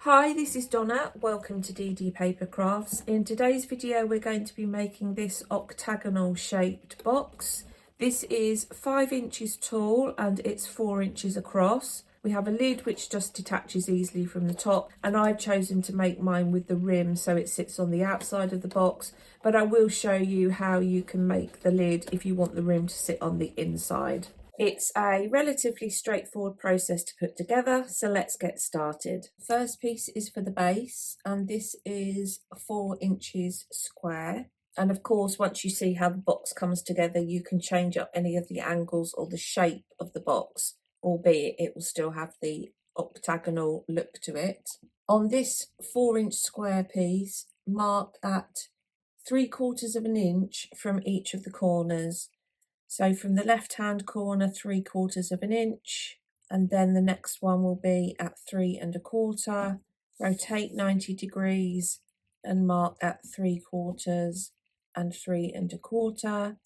Hi, this is Donna. Welcome to DD Paper Crafts. In today's video, we're going to be making this octagonal shaped box. This is 5 inches tall and it's 4 inches across. We have a lid which just detaches easily from the top, and I've chosen to make mine with the rim so it sits on the outside of the box, but I will show you how you can make the lid if you want the rim to sit on the inside. It's a relatively straightforward process to put together, so let's get started. First piece is for the base, and this is 4 inches square. And of course, once you see how the box comes together, you can change up any of the angles or the shape of the box, albeit it will still have the octagonal look to it. On this 4-inch square piece, mark at 3/4 of an inch from each of the corners. So from the left hand corner, 3/4 of an inch, and then the next one will be at 3 1/4. Rotate 90 degrees and mark at 3/4 and 3 1/4.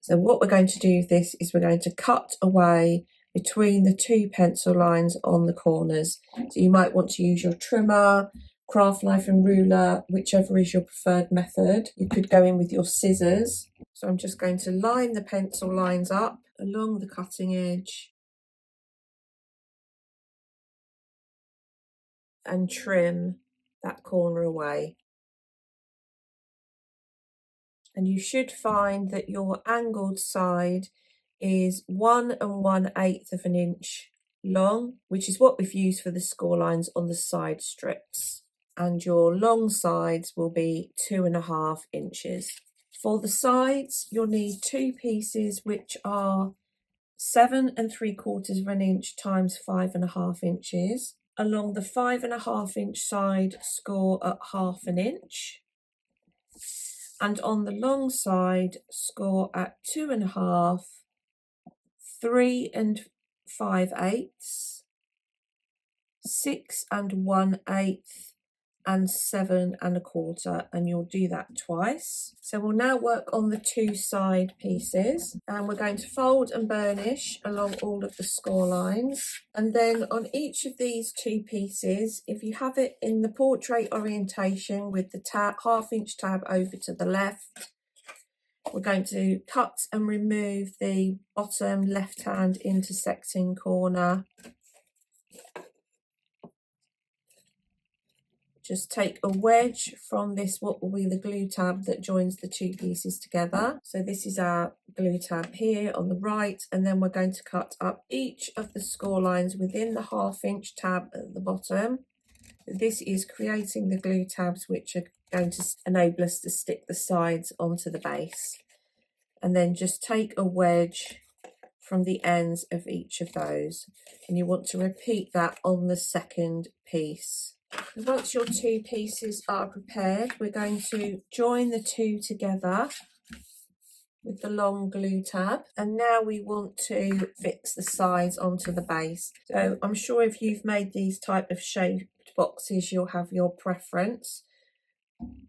So what we're going to do with this is we're going to cut away between the 2 pencil lines on the corners. So you might want to use your trimmer, craft knife and ruler, whichever is your preferred method. You could go in with your scissors. So I'm just going to line the pencil lines up along the cutting edge and trim that corner away. And you should find that your angled side is 1 1/8 of an inch long, which is what we've used for the score lines on the side strips. And your long sides will be 2 1/2 inches. For the sides, you'll need 2 pieces which are 7 3/4 of an inch times 5 1/2 inches. Along the 5 1/2 inch side, score at 1/2 an inch. And on the long side, score at 2 1/2, 3 5/8, 6 1/8, and 7 1/4, and you'll do that twice. So we'll now work on the 2 side pieces, and we're going to fold and burnish along all of the score lines. And then on each of these 2 pieces, if you have it in the portrait orientation with the 1/2 inch tab over to the left, we're going to cut and remove the bottom left hand intersecting corner. Just take a wedge from this, what will be the glue tab that joins the 2 pieces together. So this is our glue tab here on the right, and then we're going to cut up each of the score lines within the 1/2 inch tab at the bottom. This is creating the glue tabs which are going to enable us to stick the sides onto the base. And then just take a wedge from the ends of each of those, and you want to repeat that on the second piece. Once your 2 pieces are prepared, we're going to join the 2 together with the long glue tab, and now we want to fix the sides onto the base. So I'm sure if you've made these type of shaped boxes, you'll have your preference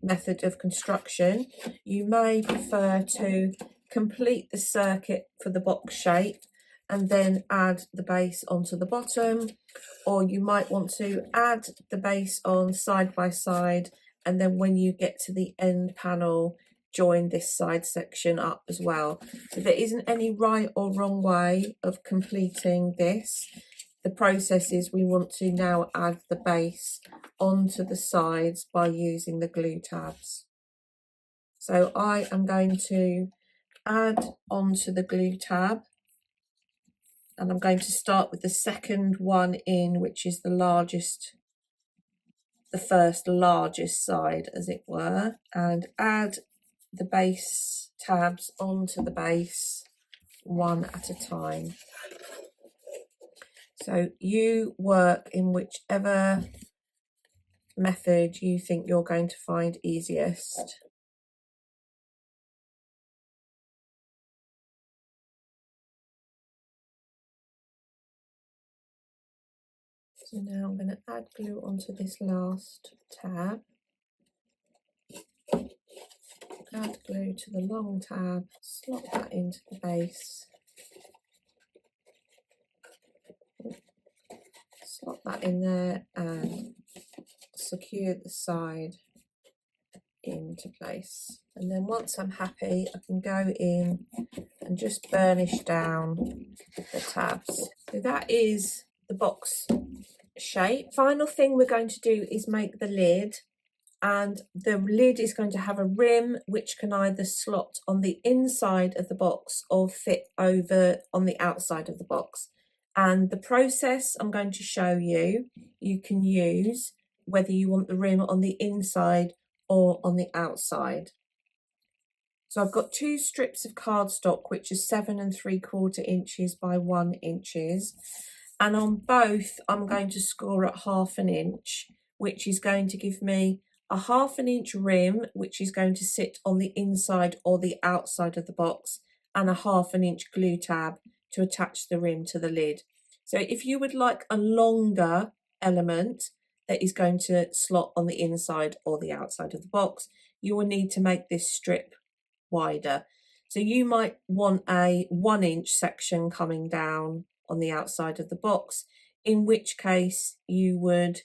method of construction. You may prefer to complete the circuit for the box shape and then add the base onto the bottom, or you might want to add the base on side by side, and then when you get to the end panel, join this side section up as well. So there isn't any right or wrong way of completing this. The process is we want to now add the base onto the sides by using the glue tabs. So I am going to add onto the glue tab, and I'm going to start with the second one in, which is the largest, the first largest side as it were, and add the base tabs onto the base one at a time. So you work in whichever method you think you're going to find easiest. So now I'm going to add glue onto this last tab. Add glue to the long tab, slot that into the base. Slot that in there and secure the side into place. And then once I'm happy, I can go in and just burnish down the tabs. So that is the box shape. Final thing we're going to do is make the lid, and the lid is going to have a rim which can either slot on the inside of the box or fit over on the outside of the box. And the process I'm going to show you, you can use whether you want the rim on the inside or on the outside. So I've got 2 strips of cardstock which are 7 3/4 inches by 1 inches, and on both I'm going to score at 1/2 inch, which is going to give me a 1/2 inch rim which is going to sit on the inside or the outside of the box, and a 1/2 inch glue tab to attach the rim to the lid. So if you would like a longer element that is going to slot on the inside or the outside of the box, you will need to make this strip wider. So you might want a 1 inch section coming down on the outside of the box, in which case you would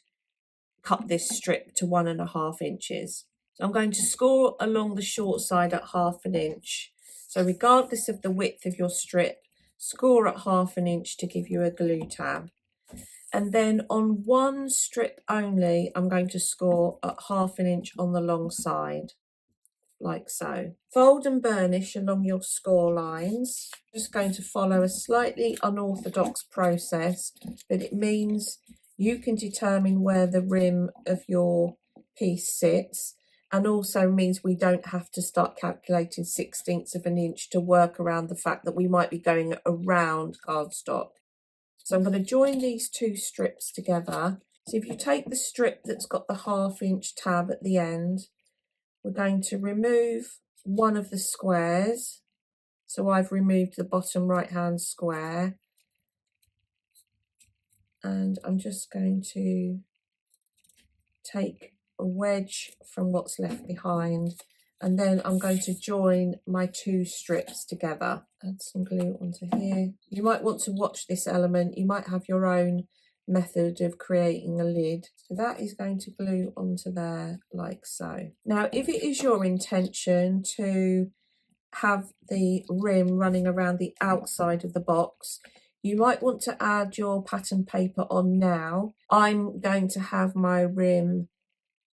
cut this strip to 1.5 inches. So I'm going to score along the short side at 1/2 inch. So regardless of the width of your strip, score at 1/2 inch to give you a glue tab. And then on one strip only, I'm going to score at 1/2 inch on the long side, like so. Fold and burnish along your score lines. Just going to follow a slightly unorthodox process, but it means you can determine where the rim of your piece sits, and also means we don't have to start calculating 1/16 of an inch to work around the fact that we might be going around cardstock. So I'm going to join these 2 strips together. So if you take the strip that's got the 1/2 inch tab at the end, we're going to remove one of the squares. So I've removed the bottom right hand square, and I'm just going to take a wedge from what's left behind, and then I'm going to join my 2 strips together. Add some glue onto here. You might want to watch this element. You might have your own method of creating a lid. So that is going to glue onto there like so. Now, if it is your intention to have the rim running around the outside of the box, you might want to add your pattern paper on now. I'm going to have my rim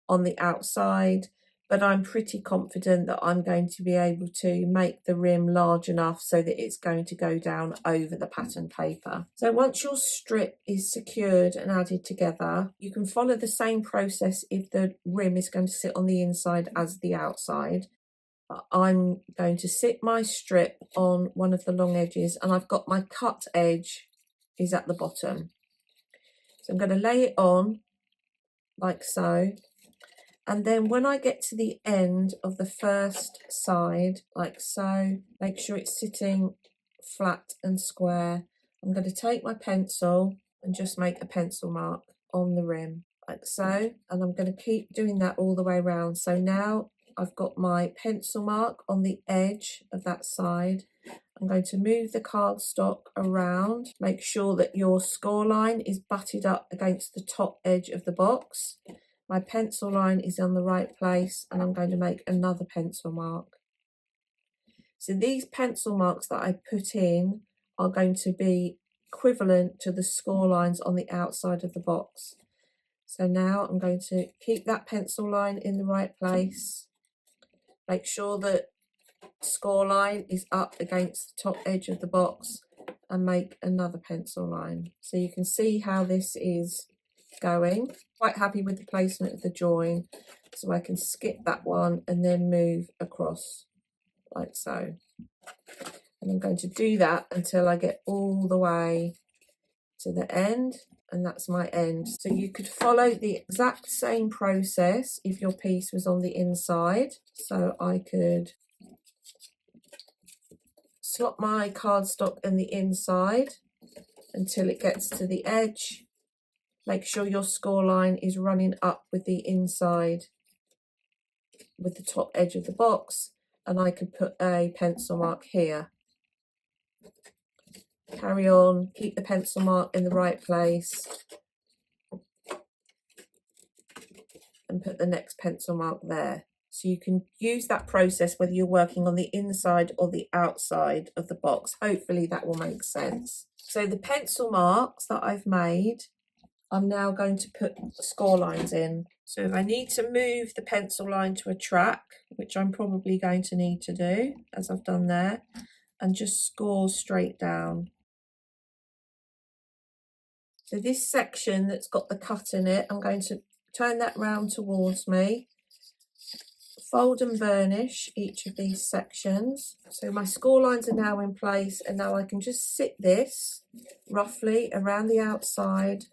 on the outside, but I'm pretty confident that I'm going to be able to make the rim large enough so that it's going to go down over the pattern paper. So once your strip is secured and added together, you can follow the same process if the rim is going to sit on the inside as the outside. I'm going to sit my strip on one of the long edges, and I've got my cut edge is at the bottom. So I'm going to lay it on like so. And then when I get to the end of the first side, like so, make sure it's sitting flat and square. I'm going to take my pencil and just make a pencil mark on the rim, like so. And I'm going to keep doing that all the way around. So now I've got my pencil mark on the edge of that side. I'm going to move the cardstock around. Make sure that your score line is butted up against the top edge of the box. My pencil line is on the right place, and I'm going to make another pencil mark. So these pencil marks that I put in are going to be equivalent to the score lines on the outside of the box. So now I'm going to keep that pencil line in the right place. Make sure that score line is up against the top edge of the box, and make another pencil line. So you can see how this is going. Quite happy with the placement of the join, so I can skip that one and then move across like so. And I'm going to do that until I get all the way to the end, and that's my end. So you could follow the exact same process if your piece was on the inside. So I could slot my cardstock in the inside until it gets to the edge. Make sure your score line is running up with the inside, with the top edge of the box, and I could put a pencil mark here. Carry on, keep the pencil mark in the right place, and put the next pencil mark there. So you can use that process whether you're working on the inside or the outside of the box. Hopefully that will make sense. So the pencil marks that I've made, I'm now going to put score lines in. So if I need to move the pencil line to a track, which I'm probably going to need to do, as I've done there, and just score straight down. So this section that's got the cut in it, I'm going to turn that round towards me, fold and burnish each of these sections. So my score lines are now in place, and now I can just sit this roughly around the outside,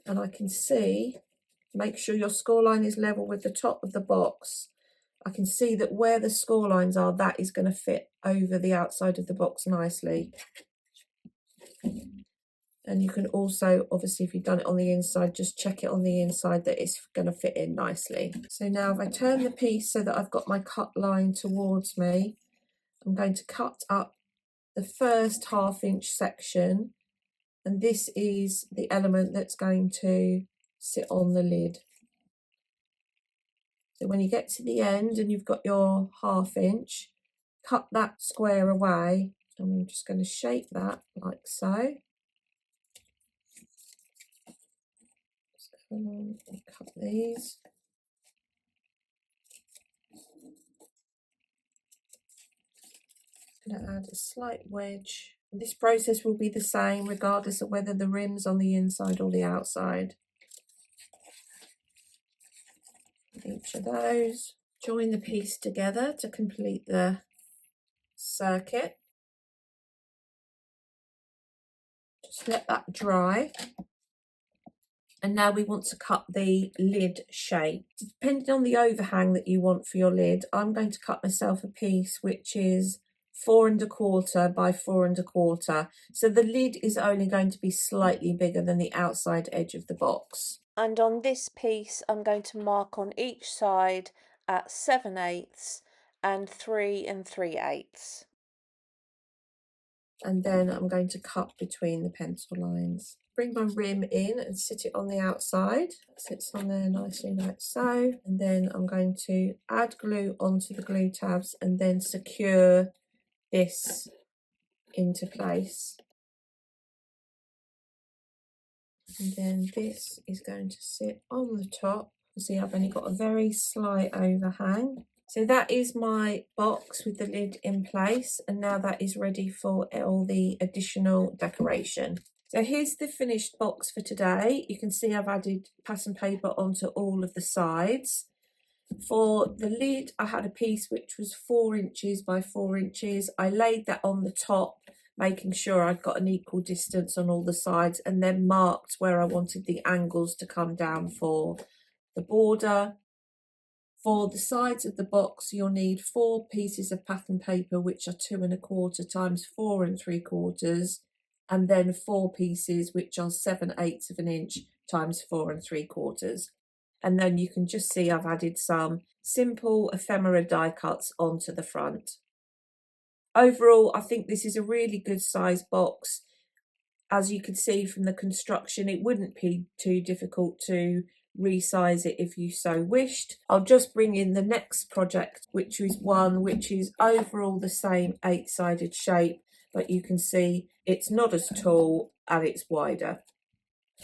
and I can see, make sure your score line is level with the top of the box. I can see that where the score lines are, that is going to fit over the outside of the box nicely. And you can also, obviously, if you've done it on the inside, just check it on the inside that it's going to fit in nicely. So now if I turn the piece so that I've got my cut line towards me, I'm going to cut up the first 1/2 inch section. And this is the element that's going to sit on the lid. So when you get to the end and you've got your 1/2 inch, cut that square away. And I'm just going to shape that like so. Come on, and cut these. I'm going to add a slight wedge. This process will be the same regardless of whether the rim's on the inside or the outside. Each of those. Join the piece together to complete the circuit. Just let that dry. And now we want to cut the lid shape. Depending on the overhang that you want for your lid, I'm going to cut myself a piece which is 4 1/4 by 4 1/4. So the lid is only going to be slightly bigger than the outside edge of the box. And on this piece, I'm going to mark on each side at 7/8 and 3 3/8. And then I'm going to cut between the pencil lines. Bring my rim in and sit it on the outside. It sits on there nicely like so. And then I'm going to add glue onto the glue tabs and then secure this into place. And then this is going to sit on the top. You see, I've only got a very slight overhang. So that is my box with the lid in place, and now that is ready for all the additional decoration. So here's the finished box for today. You can see I've added pattern paper onto all of the sides. For the lid, I had a piece which was 4 inches by 4 inches. I laid that on the top, making sure I'd got an equal distance on all the sides, and then marked where I wanted the angles to come down for the border. For the sides of the box, you'll need 4 pieces of pattern paper, which are 2 1/4 times 4 3/4, and then 4 pieces, which are 7/8 of an inch times 4 3/4. And then you can just see I've added some simple ephemera die cuts onto the front. Overall, I think this is a really good size box. As you can see from the construction, it wouldn't be too difficult to resize it if you so wished. I'll just bring in the next project, which is one which is overall the same 8-sided shape, but you can see it's not as tall and it's wider.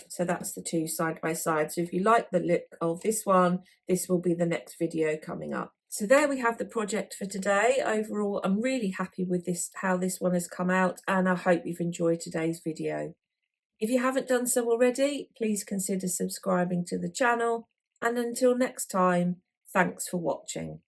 So that's the 2 side by side. So if you like the look of this one, this will be the next video coming up. So there we have the project for today. Overall, I'm really happy with this, how this one has come out, and I hope you've enjoyed today's video. If you haven't done so already, please consider subscribing to the channel. And until next time, thanks for watching.